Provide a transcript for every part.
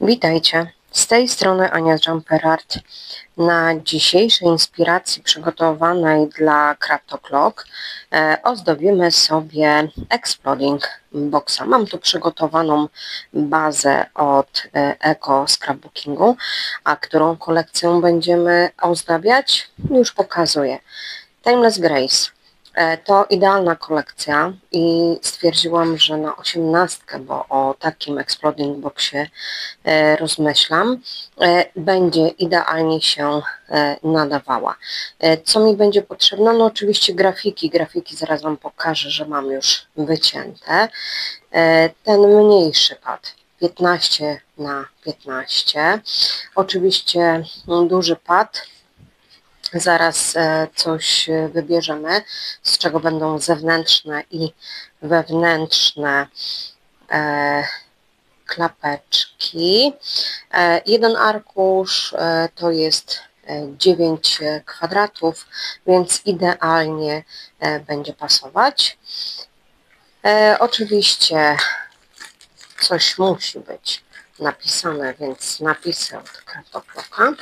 Witajcie, z tej strony Ania z JumperArt. Na dzisiejszej inspiracji przygotowanej dla Craft ozdobimy sobie Exploding Boxa. Mam tu przygotowaną bazę od Eco Scrapbookingu, a którą kolekcję będziemy ozdabiać, już pokazuję. Timeless Grace. To idealna kolekcja i stwierdziłam, że na osiemnastkę, bo o takim Exploding Boxie rozmyślam, będzie idealnie się nadawała. Co mi będzie potrzebne? No oczywiście grafiki. Grafiki zaraz Wam pokażę, że mam już wycięte. Ten mniejszy pad 15 na 15. Oczywiście duży pad. Zaraz coś wybierzemy, z czego będą zewnętrzne i wewnętrzne klapeczki. Jeden arkusz to jest 9 kwadratów, więc idealnie będzie pasować. Oczywiście coś musi być napisane, więc napisy od Craftoclocka.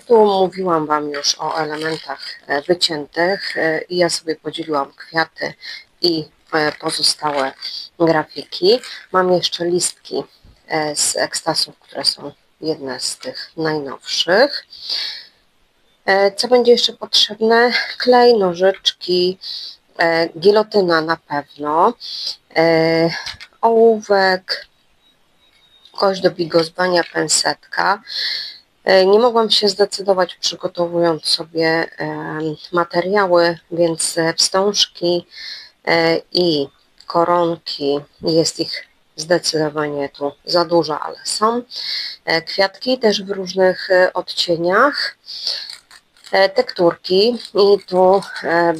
Tu mówiłam Wam już o elementach wyciętych i ja sobie podzieliłam kwiaty i pozostałe grafiki. Mam jeszcze listki z ekstasów, które są jedne z tych najnowszych. Co będzie jeszcze potrzebne? Klej, nożyczki, gilotyna na pewno, ołówek, kość do bigozbania, pensetka. Nie mogłam się zdecydować, przygotowując sobie materiały, więc wstążki i koronki, jest ich zdecydowanie tu za dużo, ale są. Kwiatki też w różnych odcieniach. Tekturki i tu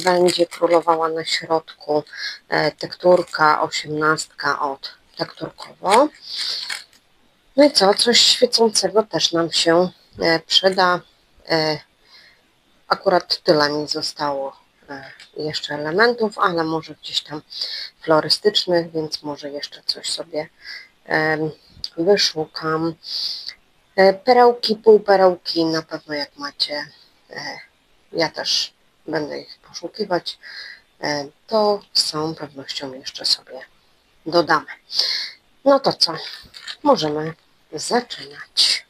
będzie królowała na środku tekturka 18 od Tekturkowo. No i co? Coś świecącego też nam się przyda. Akurat tyle mi zostało jeszcze elementów, ale może gdzieś tam florystycznych, więc może jeszcze coś sobie wyszukam. Perełki, półperełki na pewno jak macie, ja też będę ich poszukiwać, to z całą pewnością jeszcze sobie dodamy. No to co? Możemy zaczynać.